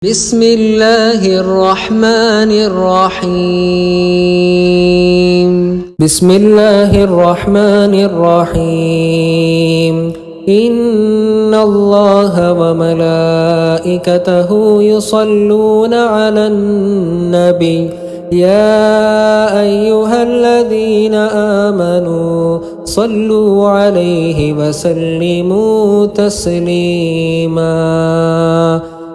بسم الله الرحمن الرحيم بسم الله الرحمن الرحيم إن الله وملائكته يصلون على النبي يا أيها الذين آمنوا صلوا عليه وسلموا تسليما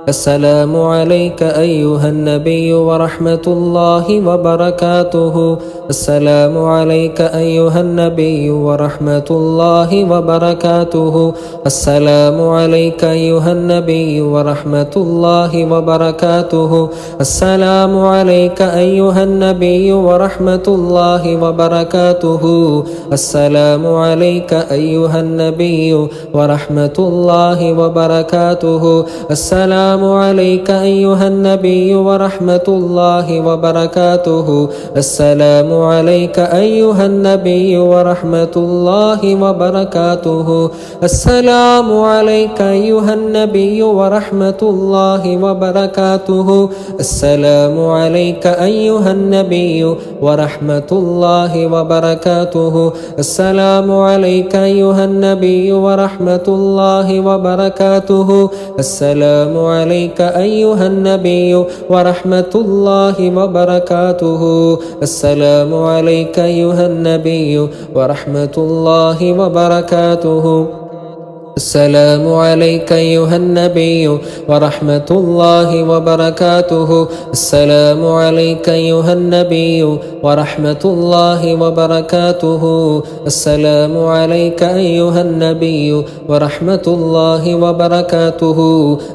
السلام عليك أيها النبي ورحمة الله وبركاته السلام عليك أيها النبي ورحمة الله وبركاته السلام عليك أيها النبي ورحمة الله وبركاته السلام عليك أيها النبي ورحمة الله وبركاته السلام عليك أيها النبي ورحمة الله وبركاته السلام عليك أيها النبي ورحمة الله وبركاته السلام عليك أيها النبي ورحمة الله وبركاته السلام عليك أيها النبي ورحمة الله وبركاته السلام عليك أيها النبي ورحمة الله وبركاته السلام عليك أيها النبي ورحمة الله وبركاته السلام عليك أيها النبي ورحمة الله وبركاته السلام عليك أيها النبي ورحمة الله وبركاته السلام عليك أيها النبي ورحمة الله وبركاته السلام عليك أيها النبي ورحمة الله وبركاته السلام عليك أيها النبي ورحمة الله وبركاته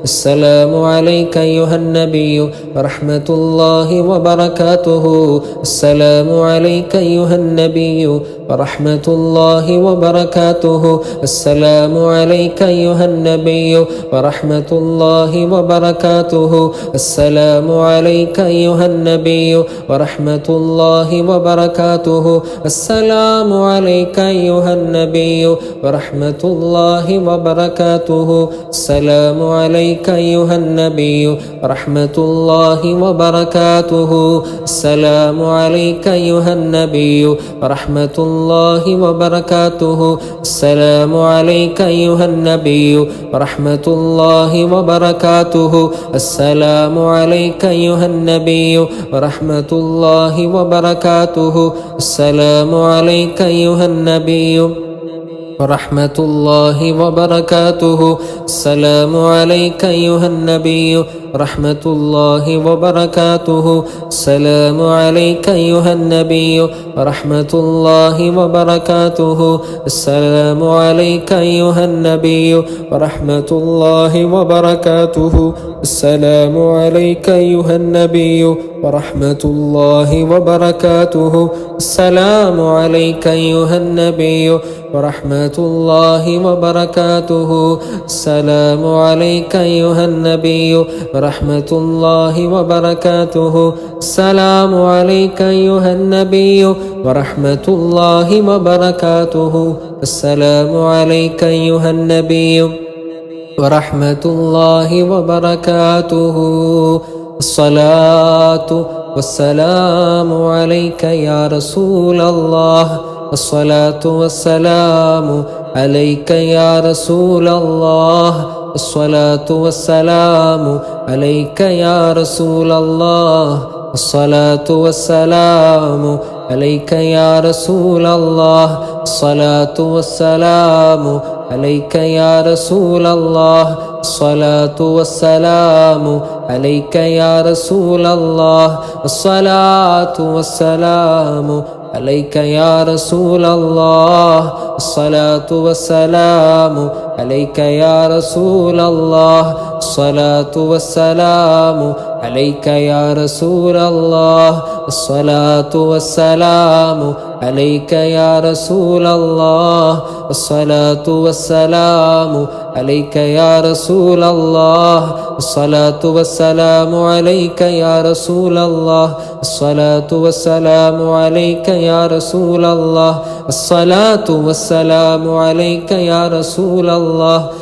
السلام عليك أيها النبي ورحمة الله وبركاته السلام عليك أيها النبي ورحمة الله وبركاته السلام عليك أيها النبي ورحمة الله وبركاته السلام عليك أيها النبي ورحمة الله وبركاته السلام عليك أيها النبي ورحمة الله وبركاته السلام عليك أيها النبي ورحمة الله وبركاته السلام عليك أيها النبي ورحمة الله وبركاته السلام عليك أيها النبي ورحمة الله وبركاته السلام عليك أيها النبي ورحمة الله وبركاته السلام عليك أيها النبي ورحمة الله وبركاته السلام عليك أيها النبي ورحمة الله وبركاته السلام عليك أيها النبي ورحمة الله وبركاته السلام عليك أيها النبي ورحمة الله وبركاته السلام عليك أيها النبي ورحمة الله وبركاته السلام عليك أيها النبي ورحمة الله وبركاته السلام عليك أيها النبي ورحمة الله وبركاته السلام عليك أيها النبي ورحمة الله وبركاته السلام عليك أيها النبي ورحمة الله وبركاته الصلاة والسلام عليك يا رسول الله الصلاة والسلام عليك يا رسول الله الصلاة والسلام عليك يا رسول الله الصلاة والسلام عليك يا رسول الله الصلاة والسلام عليك يا رسول الله الصلاة والسلام عليك يا رسول الله الصلاة والسلام عليك يا رسول الله الصلاة والسلام عليك يا رسول الله الصلاة والسلام عليك يا رسول الله الصلاة والسلام عليك يا رسول الله الصلاة والسلام عليك يا رسول الله الصلاة والسلام عليك يا رسول الله الصلاة والسلام عليك يا رسول الله الصلاة والسلام عليك يا رسول الله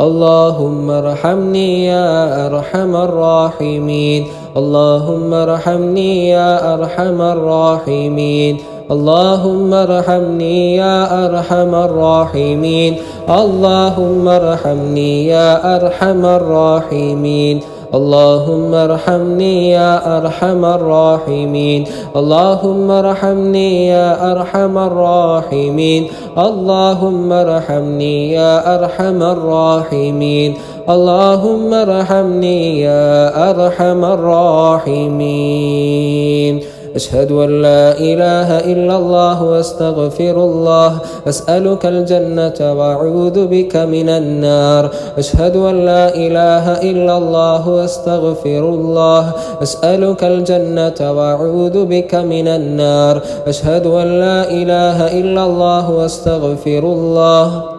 اللهم ارحمني يا أرحم الراحمين اللهم ارحمني يا أرحم الراحمين اللهم ارحمني يا أرحم الراحمين اللهم ارحمني يا أرحم الراحمين اللهم ارحمني يا أرحم الراحمين اللهم ارحمني يا أرحم الراحمين اللهم ارحمني يا أرحم الراحمين اللهم ارحمني يا أرحم الراحمين أشهد أن لا إله إلا الله وأستغفر الله أسألك الجنة وأعوذ بك من النار أشهد أن لا إله إلا الله وأستغفر الله أسألك الجنة وأعوذ بك من النار أشهد أن لا إله إلا الله وأستغفر الله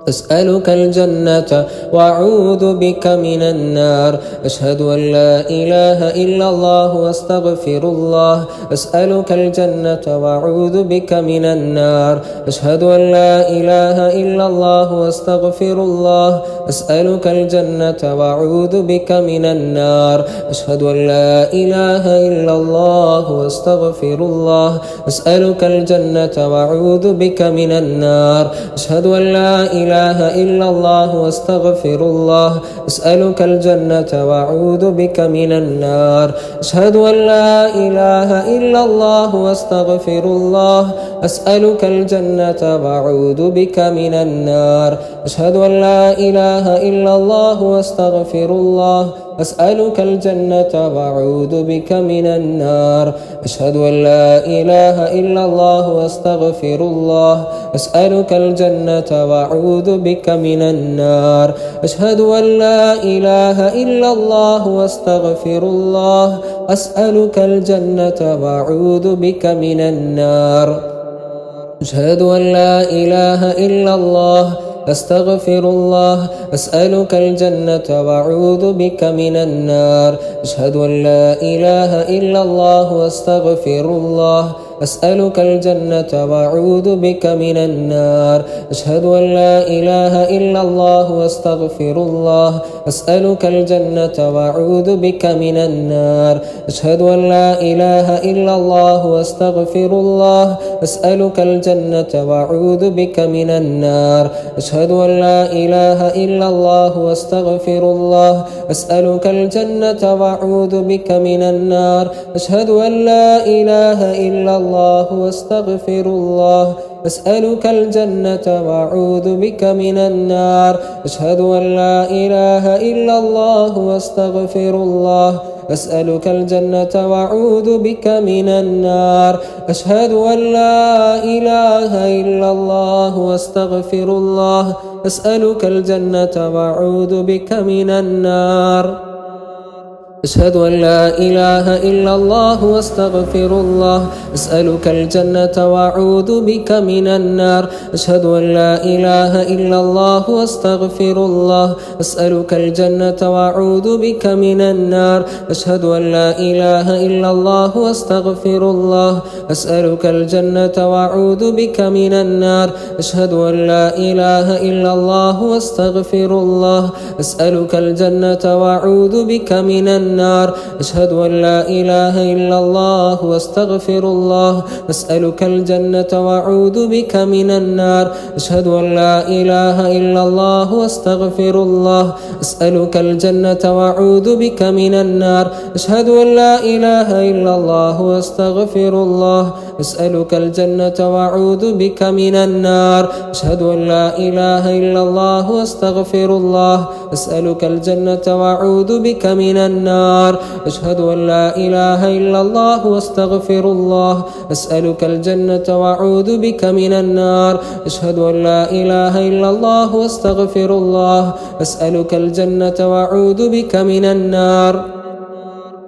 أسألك الجنة وأعوذ بك من النار أشهد أن لا إله إلا الله وأستغفر الله أسألك الجنة وأعوذ بك من النار أشهد أن لا إله إلا الله وأستغفر الله أسألك الجنة وأعوذ بك من النار أشهد أن لا إله إلا الله وأستغفر الله أسألك الجنة وأعوذ بك من النار أشهد أن لا إله إلا الله واستغفر الله أسألك الجنة وأعوذ بك من النار أشهد أن لا إله إلا الله واستغفر الله أسألك الجنة وأعوذ بك من النار أشهد أن لا إله إلا الله واستغفر الله أسألك الجنة وأعوذ بك من النار أشهد أن لا إله إلا الله وأستغفر الله أسألك الجنة وأعوذ بك من النار أشهد أن لا إله إلا الله وأستغفر الله أسألك الجنة وأعوذ بك من النار أشهد أن لا إله إلا الله أستغفر الله أسألك الجنة وأعوذ بك من النار أشهد أن لا إله إلا الله وأستغفر الله أسألك الجنة وأعوذ بك من النار أشهد أن لا إله إلا الله وأستغفر الله أسألك الجنة وأعوذ بك من النار أشهد أن لا إله إلا الله وأستغفر الله أسألك الجنة وأعوذ بك من النار أشهد أن لا إله إلا الله وأستغفر الله أسألك الجنة وأعوذ بك من النار أشهد أن لا إله إلا الله واستغفر الله أسألك الجنة وأعوذ بك من النار أشهد أن لا إله إلا الله واستغفر الله أسألك الجنة وأعوذ بك من النار أشهد أن لا إله إلا الله واستغفر الله أسألك الجنة وأعوذ بك من النار أشهد أن لا إله إلا الله واستغفر الله أسألك الجنة وأعوذ بك من النار أشهد أن لا إله إلا الله واستغفر الله أسألك الجنة وأعوذ بك من النار أشهد أن لا إله إلا الله واستغفر الله أسألك الجنة وأعوذ بك من النار أشهد أن لا إله إلا الله واستغفر الله أسألك الجنة وأعوذ بك من النار أشهد أن لا إله إلا الله واستغفر الله أسألك الجنة وأعوذ بك من النار أشهد أن لا إله إلا الله واستغفر الله أسألك الجنة وأعوذ بك من النار أشهد أن لا إله إلا الله واستغفر الله أسألك الجنة وأعوذ بك من النار أشهد أن لا إله إلا الله واستغفر الله أسألك الجنة وأعوذ بك من النار أشهد أن لا إله إلا الله واستغفر الله أسألك الجنة وأعوذ بك من النار أشهد أن لا إله إلا الله واستغفر الله أسألك الجنة وأعوذ بك من النار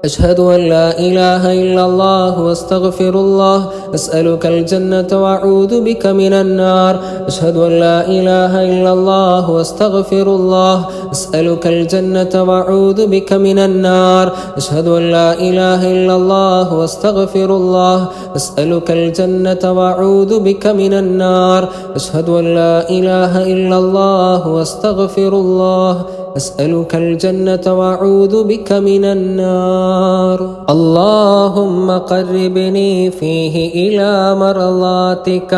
أشهد أن لا إله إلا الله وأستغفر الله أسألك الجنة وأعوذ بك من النار أشهد أن لا إله إلا الله وأستغفر الله أسألك الجنة وأعوذ بك من النار أشهد أن لا إله إلا الله وأستغفر الله أسألك الجنة وأعوذ بك من النار أشهد أن لا إله إلا الله وأستغفر الله أسألك الجنة وأعوذ بك من النار اللهم قربني فيه إلى مرضاتك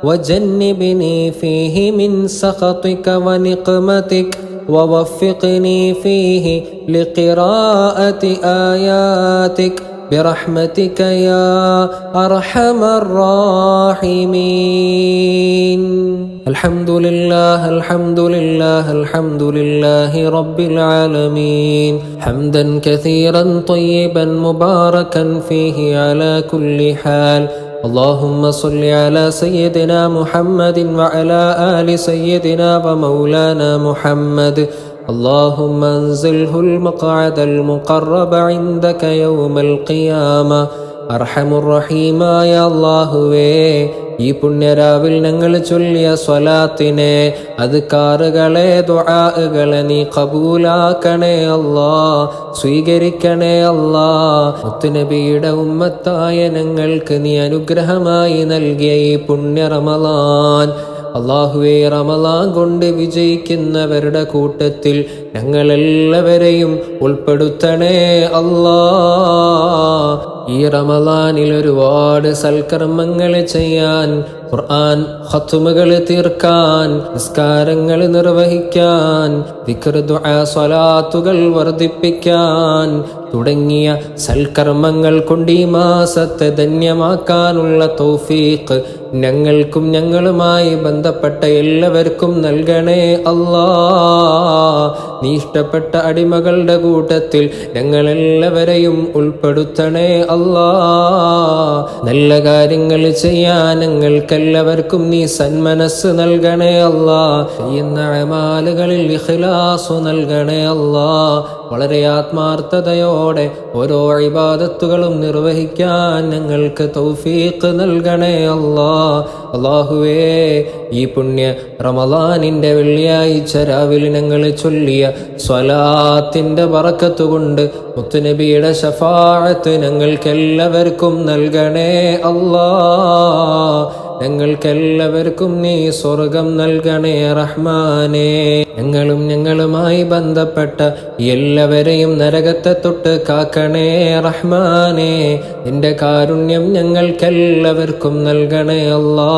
وجنبني فيه من سخطك ونقمتك ووفقني فيه لقراءة آياتك برحمتك يا أرحم الراحمين الحمد لله الحمد لله الحمد لله رب العالمين حمدا كثيرا طيبا مباركا فيه على كل حال اللهم صل على سيدنا محمد وعلى آل سيدنا ومولانا محمد اللهم انزله المقعد المقرب عندك يوم القيامة أرحم الرحيم يا الله ഈ പുണ്യരാവിൽ ഞങ്ങൾ ചൊല്ലിയ സ്വലാത്തിനെ അദ്കാറുകളെ ദുആകളെ നീ ഖബൂലാക്കണേ അല്ലാ സ്വീകരിക്കണേ അല്ലാ മുത്തുനബിയുടെ ഉമ്മത്തായ ഞങ്ങൾക്ക് നീ അനുഗ്രഹമായി നൽകിയ ഈ പുണ്യ റമളാൻ അല്ലാഹുവേ റമളാൻ കൊണ്ട് വിജയിക്കുന്നവരുടെ കൂട്ടത്തിൽ ഞങ്ങളെല്ലാവരെയും ഉൾപ്പെടുത്തണേ അല്ലാ ഈ റമളാനിൽ ഒരുപാട് സൽക്കർമ്മങ്ങൾ ചെയ്യാൻ ഖുർആൻ ഖത്മുകൾ തീർക്കാൻ നിസ്കാരങ്ങൾ നിർവഹിക്കാൻ ദിക്ർ ദുആ സ്വലാത്തുകൾ വർദ്ധിപ്പിക്കാൻ തുടങ്ങിയ സൽക്കർമ്മങ്ങൾ കൊണ്ട് ഈ മാസത്തെ ധന്യമാക്കാനുള്ള തൗഫീഖ് ഞങ്ങൾക്കും ഞങ്ങളുമായി ബന്ധപ്പെട്ട എല്ലാവർക്കും നൽകണേ അല്ലാ നീ ഇഷ്ടപ്പെട്ട അടിമകളുടെ കൂട്ടത്തിൽ ഞങ്ങളെല്ലാവരെയും ഉൾപ്പെടുത്തണേ അല്ലാ നല്ല കാര്യങ്ങൾ ചെയ്യാൻ ഞങ്ങൾക്കെല്ലാവർക്കും നീ സന്മനസ് നൽകണേ അല്ലാ ചെയ്യുന്ന അമാലുകളിൽ ഇഖ്ലാസ് നൽകണേ അല്ലാ വളരെ ആത്മാർത്ഥതയോടെ ഓരോ ഇബാദത്തുകളും നിർവഹിക്കാൻ ഞങ്ങൾക്ക് തൗഫീഖ് നൽകണേ അല്ലാ അല്ലാഹുവേ ഈ പുണ്യ റമളാനിന്റെ വെള്ളിയാഴ്ച രാവിലെ ഞങ്ങൾ ചൊല്ലിയ സ്വലാത്തിന്റെ ബറക്കത്ത് കൊണ്ട് മുത്തുനബിയുടെ ശഫാഅത്ത് ഞങ്ങൾക്കെല്ലാവർക്കും നൽകണേ അല്ലാ ഞങ്ങൾക്കെല്ലാവർക്കും നീ സ്വർഗം നൽകണേ റഹ്മാനേ ഞങ്ങളും ഞങ്ങളുമായി ബന്ധപ്പെട്ട എല്ലാവരെയും നരകത്തെ തൊട്ട് കാക്കണേ റഹ്മാനേ നിന്റെ കാരുണ്യം ഞങ്ങൾക്കെല്ലാവർക്കും നൽകണേ അല്ലാ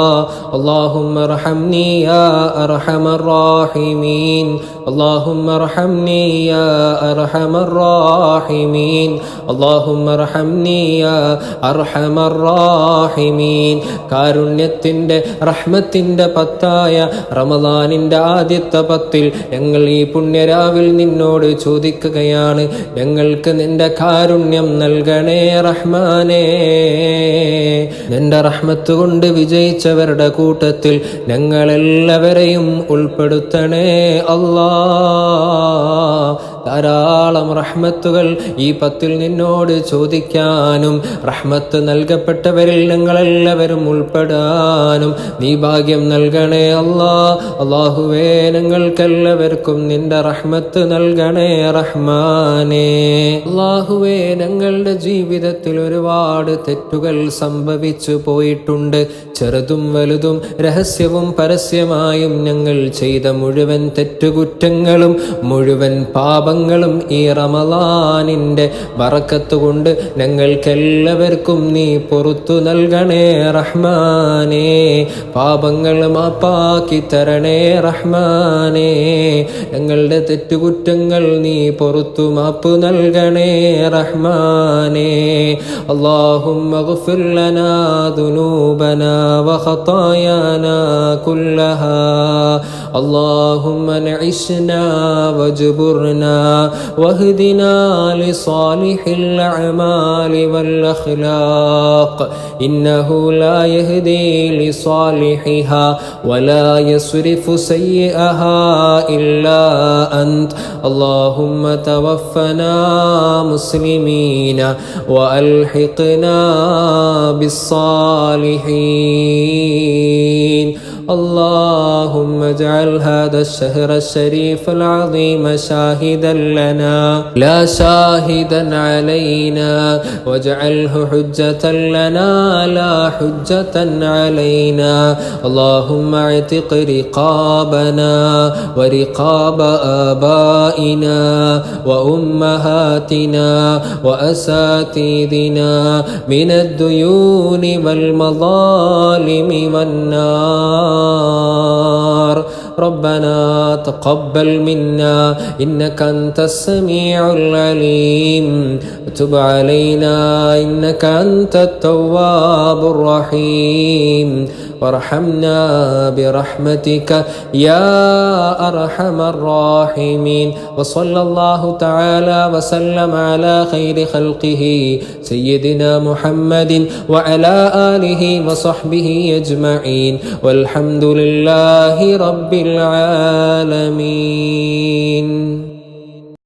اللهم ارحمني يا أرحم الراحمين اللهم ارحمني يا أرحم الراحمين اللهم ارحمني يا أرحم الراحمين കാരുണ്യത്തിന്റെ റഹ്മത്തിന്റെ പത്തായ റമളാനിന്റെ ആദ്യത്തെ പത്തിൽ ഞങ്ങൾ ഈ പുണ്യരാവിൽ നിന്നോട് ചോദിക്കുകയാണ് ഞങ്ങൾക്ക് നിന്റെ കാരുണ്യം നൽകണേ റഹ്മാനേ നിന്റെ റഹ്മത്ത് കൊണ്ട് വിജയിച്ചവരുടെ കൂട്ടത്തിൽ ഞങ്ങളെല്ലാവരെയും ഉൾപ്പെടുത്തണേ അല്ലാ ധാരാളം റഹ്മത്തുകൾ ഈ പത്തിൽ നിന്നോട് ചോദിക്കാനും റഹ്മത്ത് നൽകപ്പെട്ടവരിൽ ഞങ്ങളെല്ലാവരും ഉൾപ്പെടാനും നീ ഭാഗ്യം നൽകണേ അല്ലാ അല്ലാഹുവേ ഞങ്ങൾക്കെല്ലാവർക്കും നിന്റെ റഹ്മത്ത് നൽകണേ റഹ്മാനേ അല്ലാഹുവേ ഞങ്ങളുടെ ജീവിതത്തിൽ ഒരുപാട് തെറ്റുകൾ സംഭവിച്ചു പോയിട്ടുണ്ട് ചെറുതും വലുതും രഹസ്യവും പരസ്യമായും ഞങ്ങൾ ചെയ്ത മുഴുവൻ തെറ്റുകുറ്റങ്ങളും മുഴുവൻ പാപങ്ങളും ഈ റമളാനിന്റെ ബറക്കത്ത് കൊണ്ട് ഞങ്ങൾക്കെല്ലാവർക്കും നീ പുറത്തു നൽകണേ റഹ്മാനേ പാപങ്ങൾ മാപ്പാക്കി തരണേ റഹ്മാനേ ഞങ്ങളുടെ തെറ്റുകുറ്റങ്ങൾ നീ പുറത്തു മാപ്പ് നൽകണേ റഹ്മാനേ اللهم اغفر لنا ذنوبنا وخطايانا كلها اللهم انعشنا واجبرنا واهدنا لصالح الأعمال والأخلاق إنه لا يهدي لصالحها ولا يصرف سيئها إلا أنت اللهم توفنا مسلمين وألحقنا بالصالحين اللهم اجعل هذا الشهر الشريف العظيم شاهدا لنا لا شاهدا علينا واجعله حجة لنا لا حجة علينا اللهم اعتق رقابنا ورقاب آبائنا وأمهاتنا وأساتذنا من الديون والمظالم والنار ربنا تقبل منا إنك أنت السميع العليم وتب علينا إنك أنت التواب الرحيم وارحمنا برحمتك يا أرحم الراحمين وصلى الله تعالى وسلم على خير خلقه سيدنا محمد وعلى آله وصحبه أجمعين والحمد لله رب العالمين.